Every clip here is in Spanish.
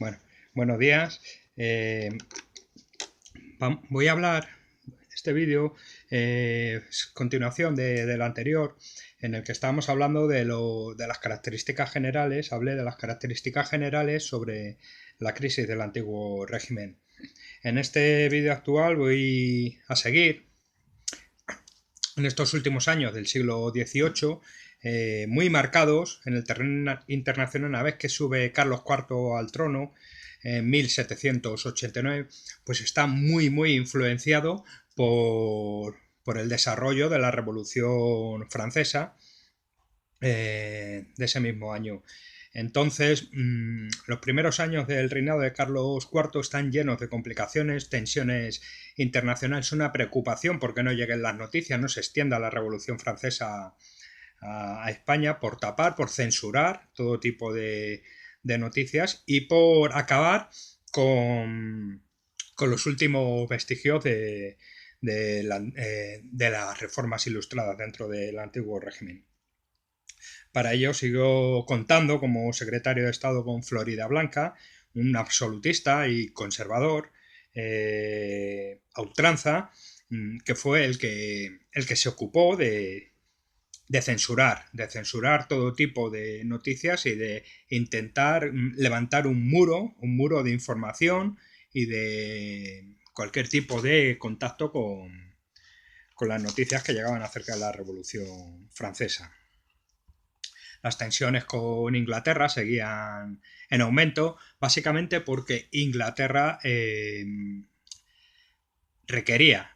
Bueno, buenos días. Voy a hablar, este vídeo es continuación del anterior, en el que estábamos hablando de las características generales. Hablé de las características generales sobre la crisis del antiguo régimen. En este vídeo actual voy a seguir en estos últimos años del siglo XVIII, muy marcados en el terreno internacional una vez que sube Carlos IV al trono en 1789, pues está muy influenciado por el desarrollo de la Revolución Francesa de ese mismo año. Entonces, los primeros años del reinado de Carlos IV están llenos de complicaciones, tensiones internacionales, una preocupación porque no lleguen las noticias, no se extienda la Revolución Francesa a España, por tapar, por censurar todo tipo de noticias y por acabar con los últimos vestigios de las reformas ilustradas dentro del antiguo régimen. Para ello siguió contando como secretario de Estado con Florida Blanca, un absolutista y conservador a ultranza, que fue el que se ocupó de censurar todo tipo de noticias y de intentar levantar un muro de información y de cualquier tipo de contacto con las noticias que llegaban acerca de la Revolución Francesa. Las tensiones con Inglaterra seguían en aumento, básicamente porque Inglaterra requería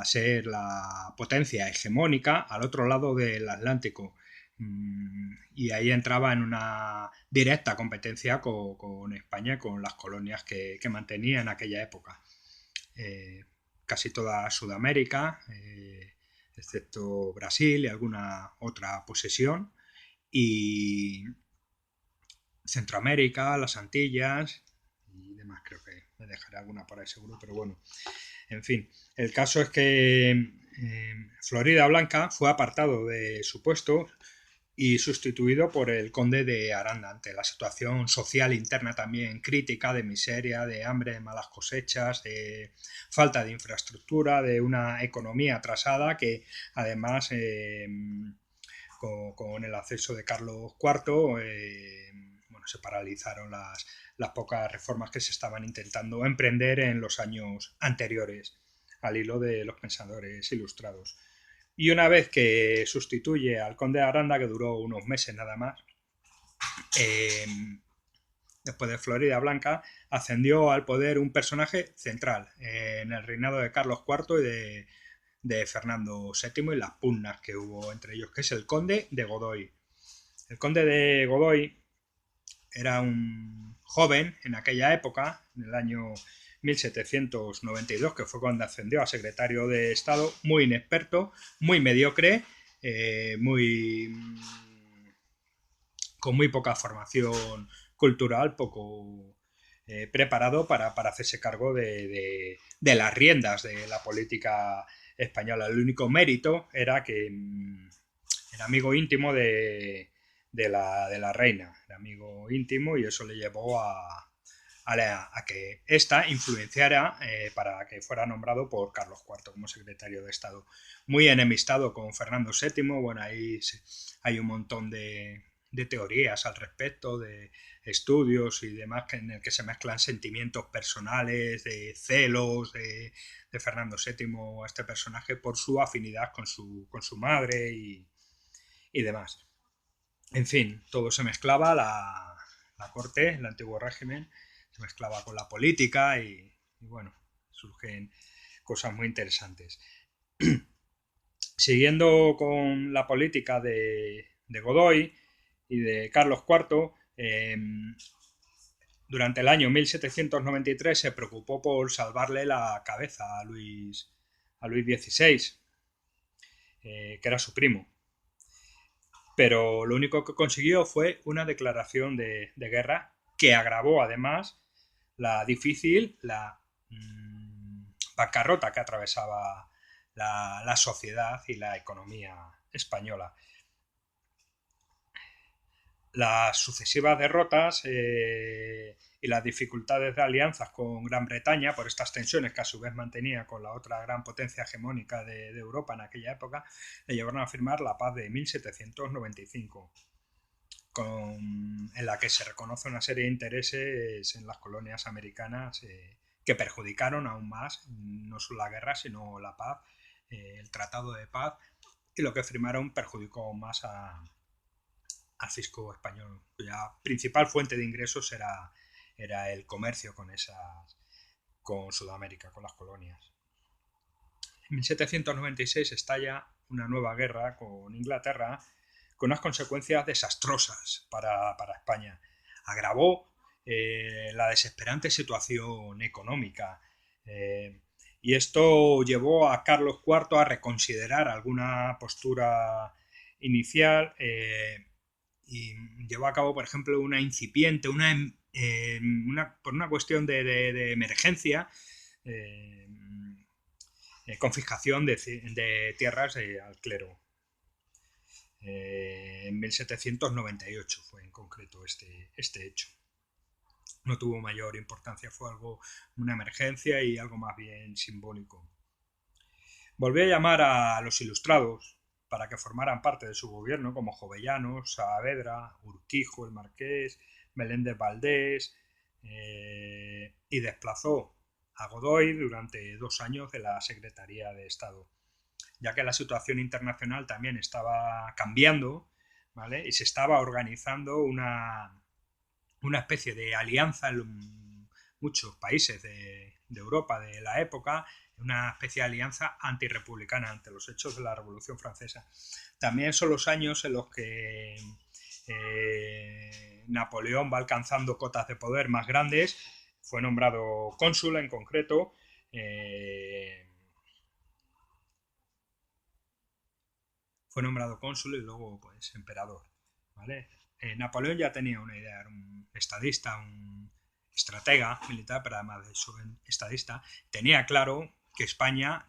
ser la potencia hegemónica al otro lado del Atlántico. Y ahí entraba en una directa competencia con España, con las colonias que mantenía en aquella época. Casi toda Sudamérica, excepto Brasil y alguna otra posesión, y Centroamérica, las Antillas y demás. Creo que me dejaré alguna por ahí seguro, pero bueno, en fin, el caso es que Florida Blanca fue apartado de su puesto y sustituido por el conde de Aranda ante la situación social interna también crítica, de miseria, de hambre, de malas cosechas, de falta de infraestructura, de una economía atrasada que además con el acceso de Carlos IV bueno, se paralizaron las pocas reformas que se estaban intentando emprender en los años anteriores al hilo de los pensadores ilustrados. Y una vez que sustituye al conde de Aranda, que duró unos meses nada más, eh, después de Florida Blanca, ascendió al poder un personaje central en el reinado de Carlos IV y de Fernando VII y las pugnas que hubo entre ellos, que es el conde de Godoy. El conde de Godoy era un joven en aquella época, en el año 1792, que fue cuando ascendió a secretario de Estado, muy inexperto, muy mediocre, muy con muy poca formación cultural, poco preparado para hacerse cargo de las riendas de la política española. El único mérito era que era amigo íntimo de la reina, era amigo íntimo, y eso le llevó a que ésta influenciara para que fuera nombrado por Carlos IV como secretario de Estado. Muy enemistado con Fernando VII, bueno, ahí hay un montón de teorías al respecto, de estudios y demás, en el que se mezclan sentimientos personales, de celos de Fernando VII a este personaje por su afinidad con su madre y demás. En fin, todo se mezclaba, la corte, el antiguo régimen, se mezclaba con la política y bueno, surgen cosas muy interesantes. Siguiendo con la política de Godoy y de Carlos IV, durante el año 1793 se preocupó por salvarle la cabeza a Luis XVI, que era su primo. Pero lo único que consiguió fue una declaración de guerra que agravó además la bancarrota que atravesaba la sociedad y la economía española. Las sucesivas derrotas y las dificultades de alianzas con Gran Bretaña, por estas tensiones que a su vez mantenía con la otra gran potencia hegemónica de Europa en aquella época, le llevaron a firmar la paz de 1795, en la que se reconoce una serie de intereses en las colonias americanas que perjudicaron aún más, no solo la guerra, sino la paz, el Tratado de Paz, y lo que firmaron perjudicó aún más al fisco español, cuya principal fuente de ingresos era el comercio con Sudamérica, con las colonias. En 1796 estalla una nueva guerra con Inglaterra, con unas consecuencias desastrosas para España. Agravó la desesperante situación económica, y esto llevó a Carlos IV a reconsiderar alguna postura inicial, y llevó a cabo, por ejemplo, una incipiente, por una cuestión de emergencia, confiscación de tierras al clero. En 1798 fue en concreto este hecho. No tuvo mayor importancia, fue una emergencia y algo más bien simbólico. Volvió a llamar a los ilustrados para que formaran parte de su gobierno, como Jovellanos, Saavedra, Urquijo, el Marqués, Meléndez Valdés, y desplazó a Godoy durante 2 años de la Secretaría de Estado, ya que la situación internacional también estaba cambiando, ¿vale? Y se estaba organizando una especie de alianza en muchos países de Europa de la época, una especie de alianza antirrepublicana ante los hechos de la Revolución Francesa. También son los años en los que Napoleón va alcanzando cotas de poder más grandes. Fue nombrado cónsul en concreto. Fue nombrado cónsul y luego pues emperador, ¿vale? Napoleón ya tenía una idea, era un estadista, un estratega militar, pero además de eso estadista, tenía claro que España,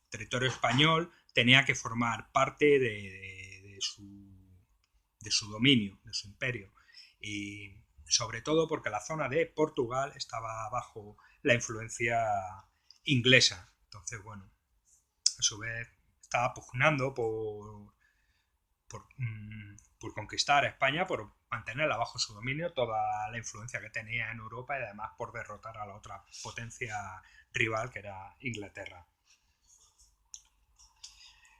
territorio español, tenía que formar parte de su dominio, de su imperio, y sobre todo porque la zona de Portugal estaba bajo la influencia inglesa. Entonces, bueno, a su vez estaba pugnando por conquistar a España, por mantenerla bajo su dominio, toda la influencia que tenía en Europa, y además por derrotar a la otra potencia rival, que era Inglaterra.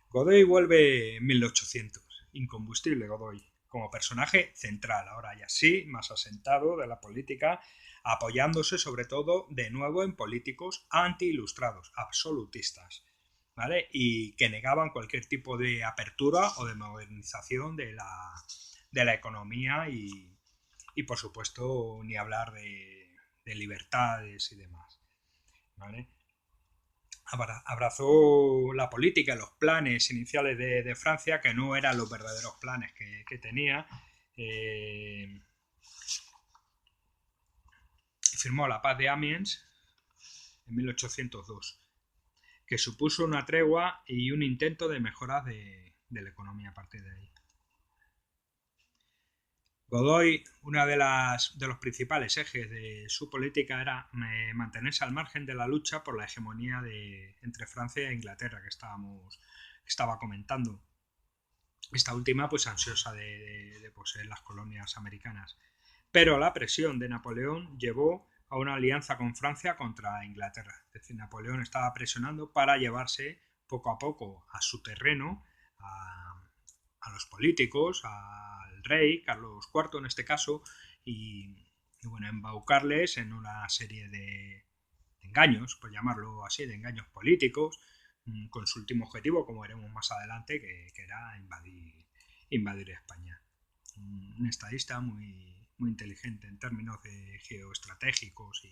Godoy vuelve en 1800, incombustible Godoy, como personaje central, ahora ya sí, más asentado de la política, apoyándose sobre todo de nuevo en políticos anti-ilustrados, absolutistas, ¿vale? Y que negaban cualquier tipo de apertura o de modernización de la economía y por supuesto ni hablar de libertades y demás, ¿vale? Abrazó la política y los planes iniciales de Francia, que no eran los verdaderos planes que tenía. Firmó la paz de Amiens en 1802, que supuso una tregua y un intento de mejora de la economía a partir de ahí. Godoy, uno de los principales ejes de su política era mantenerse al margen de la lucha por la hegemonía entre Francia e Inglaterra que estaba comentando. Esta última, pues ansiosa de poseer las colonias americanas. Pero la presión de Napoleón llevó a una alianza con Francia contra Inglaterra. Es decir, Napoleón estaba presionando para llevarse poco a poco a su terreno a los políticos, al rey, Carlos IV en este caso, y bueno, embaucarles en una serie de engaños, por llamarlo así, de engaños políticos, con su último objetivo, como veremos más adelante, que era invadir España. Un estadista muy inteligente en términos de geoestratégicos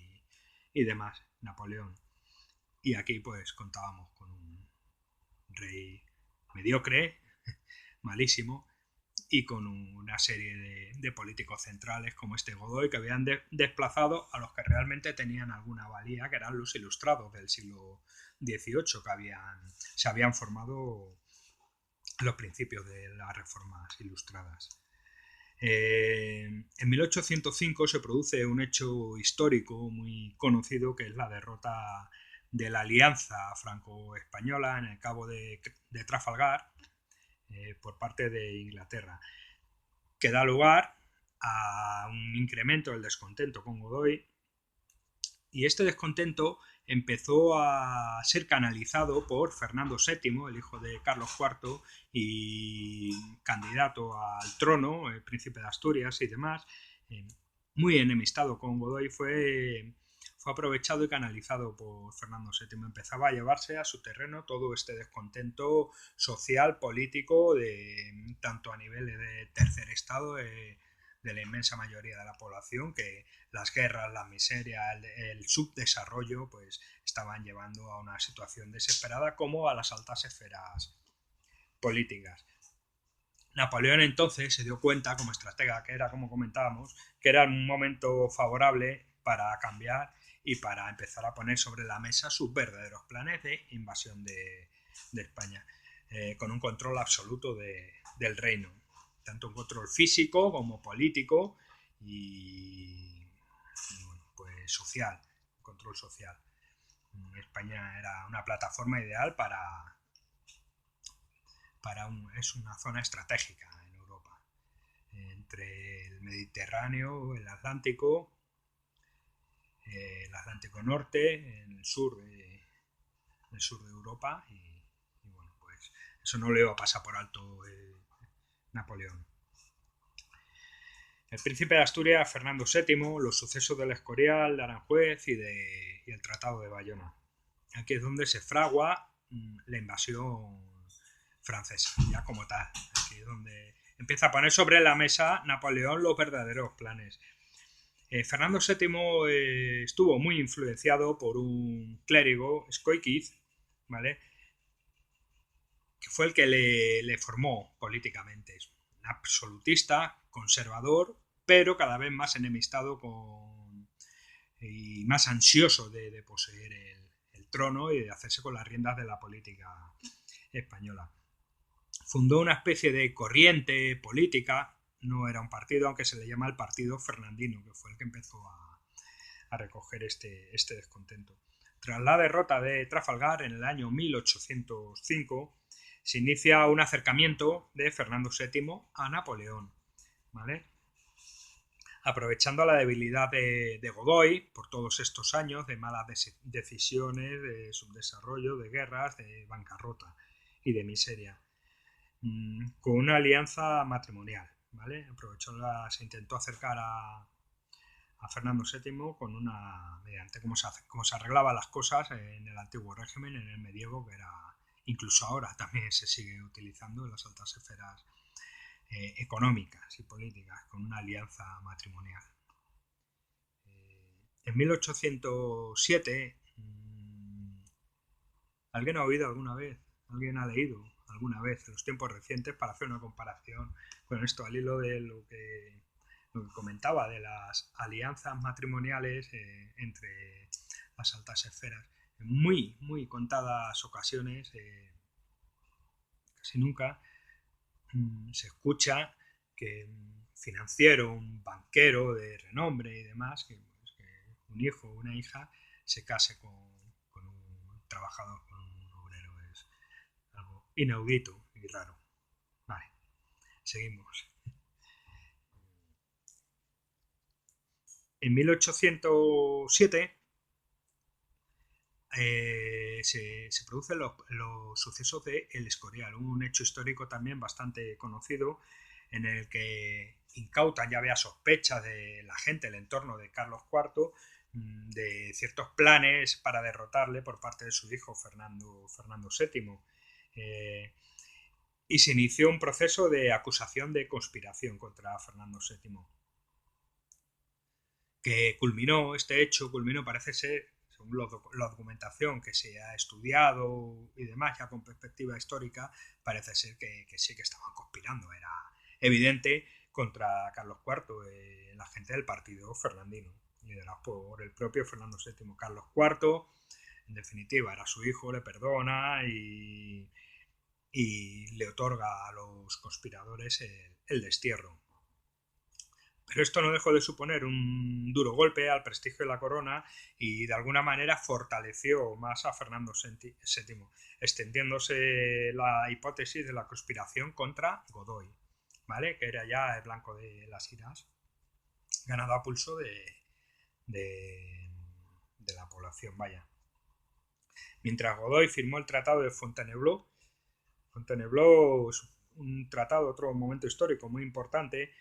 y demás, Napoleón. Y aquí pues contábamos con un rey mediocre, malísimo, y con una serie de políticos centrales como este Godoy, que habían desplazado a los que realmente tenían alguna valía, que eran los ilustrados del siglo XVIII, que se habían formado a los principios de las reformas ilustradas. En 1805 se produce un hecho histórico muy conocido, que es la derrota de la alianza franco-española en el Cabo de Trafalgar por parte de Inglaterra, que da lugar a un incremento del descontento con Godoy, y este descontento empezó a ser canalizado por Fernando VII, el hijo de Carlos IV y candidato al trono, el príncipe de Asturias y demás, muy enemistado con Godoy. Fue aprovechado y canalizado por Fernando VII. Empezaba a llevarse a su terreno todo este descontento social, político, tanto a nivel de tercer estado, de la inmensa mayoría de la población, que las guerras, la miseria, el subdesarrollo, pues estaban llevando a una situación desesperada, como a las altas esferas políticas. Napoleón entonces se dio cuenta, como estratega que era, como comentábamos, que era un momento favorable para cambiar y para empezar a poner sobre la mesa sus verdaderos planes de invasión de España, con un control absoluto del reino, tanto un control físico como político y bueno, pues social, control social. España era una plataforma ideal es una zona estratégica en Europa, entre el Mediterráneo, el Atlántico Norte, en el sur de Europa, y bueno, pues eso no le iba a pasar por alto Napoleón. El príncipe de Asturias, Fernando VII, los sucesos del Escorial, de Aranjuez y el Tratado de Bayona. Aquí es donde se fragua la invasión francesa, ya como tal. Aquí es donde empieza a poner sobre la mesa Napoleón los verdaderos planes. Fernando VII estuvo muy influenciado por un clérigo, Scoiquiz, ¿vale?, que fue el que le formó políticamente. Es un absolutista, conservador, pero cada vez más enemistado y más ansioso de poseer el trono y de hacerse con las riendas de la política española. Fundó una especie de corriente política, no era un partido, aunque se le llama el Partido Fernandino, que fue el que empezó a recoger este descontento. Tras la derrota de Trafalgar en el año 1805, se inicia un acercamiento de Fernando VII a Napoleón, ¿vale?, aprovechando la debilidad de Godoy por todos estos años de malas decisiones, de subdesarrollo, de guerras, de bancarrota y de miseria, con una alianza matrimonial, ¿vale? Se intentó acercar a Fernando VII mediante cómo se arreglaban las cosas en el antiguo régimen, en el medievo, que era, incluso ahora también se sigue utilizando en las altas esferas económicas y políticas, con una alianza matrimonial. En 1807, ¿alguien ha oído alguna vez? ¿Alguien ha leído alguna vez en los tiempos recientes, para hacer una comparación con esto al hilo de lo que comentaba de las alianzas matrimoniales entre las altas esferas? En muy contadas ocasiones, casi nunca, se escucha que un financiero, un banquero de renombre y demás, que un hijo o una hija se case con un trabajador, con un obrero. Es algo inaudito y raro. Vale, seguimos. En 1807 se producen los sucesos de El Escorial, un hecho histórico también bastante conocido, en el que incautan, ya había sospecha de la gente, el entorno de Carlos IV, de ciertos planes para derrotarle por parte de su hijo Fernando VII. Y se inició un proceso de acusación de conspiración contra Fernando VII, que culminó, parece ser, según la documentación que se ha estudiado y demás, ya con perspectiva histórica, parece ser que sí que estaban conspirando. Era evidente contra Carlos IV, la gente del partido fernandino, liderados por el propio Fernando VII. Carlos IV, en definitiva, era su hijo, le perdona y le otorga a los conspiradores el destierro. Pero esto no dejó de suponer un duro golpe al prestigio de la corona y de alguna manera fortaleció más a Fernando VII, extendiéndose la hipótesis de la conspiración contra Godoy, ¿vale? Que era ya el blanco de las iras, ganado a pulso de, de la población, vaya. Mientras Godoy firmó el Tratado de Fontainebleau es un tratado, otro momento histórico muy importante,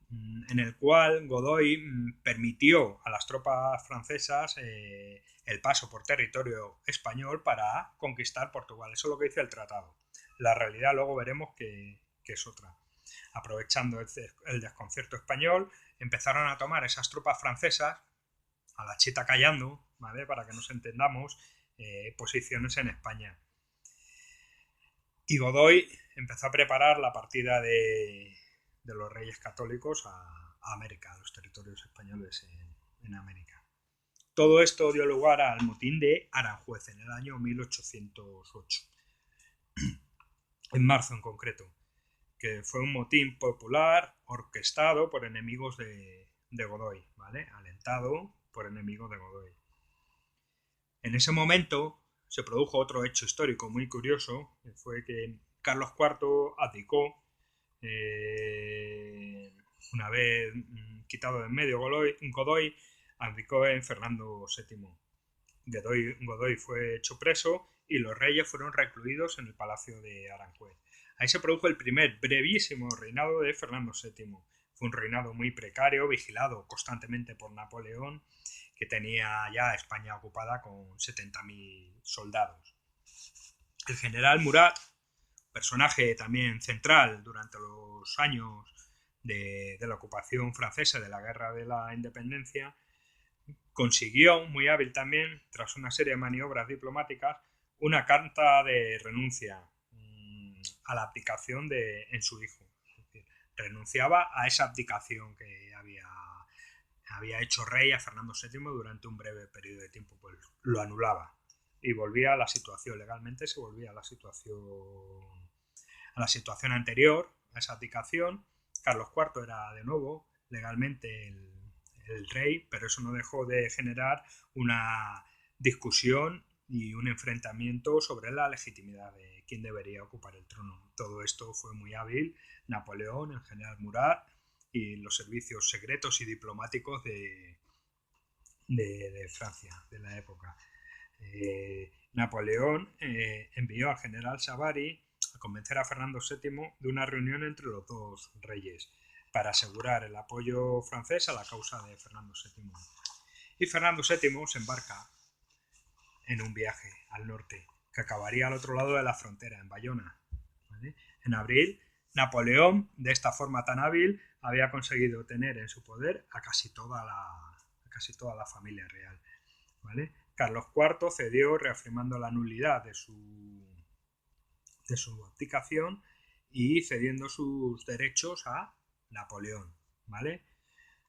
en el cual Godoy permitió a las tropas francesas el paso por territorio español para conquistar Portugal. Eso es lo que dice el tratado. La realidad luego veremos que es otra. Aprovechando el desconcierto español, empezaron a tomar esas tropas francesas, a la chita callando, ¿vale? Para que nos entendamos, posiciones en España. Y Godoy empezó a preparar la partida de los reyes católicos a América, a los territorios españoles en América. Todo esto dio lugar al motín de Aranjuez en el año 1808, en marzo en concreto, que fue un motín popular orquestado por enemigos de Godoy, ¿vale? Alentado por enemigos de Godoy. En ese momento se produjo otro hecho histórico muy curioso, que fue que Carlos IV abdicó, una vez quitado de en medio Godoy, abdicó en Fernando VII. Godoy fue hecho preso y los reyes fueron recluidos en el Palacio de Aranjuez. Ahí se produjo el primer brevísimo reinado de Fernando VII. Fue un reinado muy precario, vigilado constantemente por Napoleón, que tenía ya España ocupada con 70.000 soldados. El general Murat, personaje también central durante los años de la ocupación francesa, de la Guerra de la Independencia, consiguió, muy hábil también, tras una serie de maniobras diplomáticas, una carta de renuncia a la abdicación en su hijo. Es decir, renunciaba a esa abdicación que había hecho rey a Fernando VII durante un breve periodo de tiempo, pues lo anulaba y volvía a la situación, legalmente se volvía a la situación anterior a esa abdicación. Carlos IV era de nuevo legalmente el rey, pero eso no dejó de generar una discusión y un enfrentamiento sobre la legitimidad de quién debería ocupar el trono. Todo esto fue muy hábil Napoleón, el general Murat y los servicios secretos y diplomáticos de Francia de la época. Napoleón envió al general Savary a convencer a Fernando VII de una reunión entre los dos reyes para asegurar el apoyo francés a la causa de Fernando VII. Y Fernando VII se embarca en un viaje al norte que acabaría al otro lado de la frontera, en Bayona, ¿vale? En abril, Napoleón, de esta forma tan hábil, había conseguido tener en su poder a casi toda la familia real, ¿vale? Carlos IV cedió reafirmando la nulidad de su abdicación y cediendo sus derechos a Napoleón, ¿vale?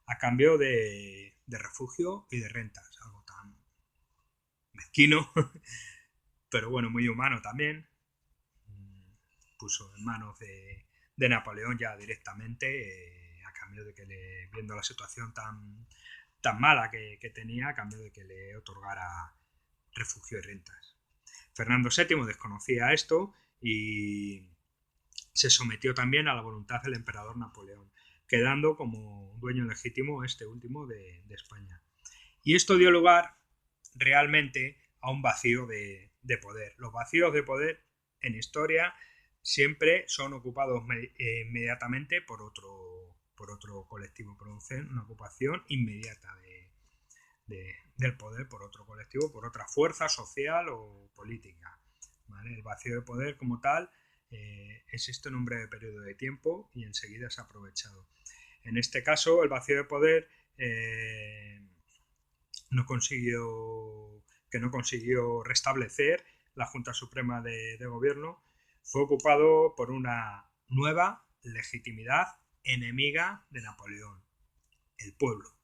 A cambio de refugio y de rentas, algo tan mezquino, pero bueno, muy humano también. Puso en manos de Napoleón ya directamente, a cambio de que viendo la situación tan mala que tenía, a cambio de que le otorgara refugio y rentas. Fernando VII desconocía esto y se sometió también a la voluntad del emperador Napoleón, quedando como dueño legítimo este último de España. Y esto dio lugar realmente a un vacío de poder. Los vacíos de poder en historia siempre son ocupados inmediatamente por otro colectivo, producen una ocupación inmediata del poder por otro colectivo, por otra fuerza social o política, ¿vale? El vacío de poder como tal existe en un breve periodo de tiempo y enseguida es aprovechado. En este caso, el vacío de poder no consiguió restablecer la Junta Suprema de Gobierno, fue ocupado por una nueva legitimidad enemiga de Napoleón, el pueblo.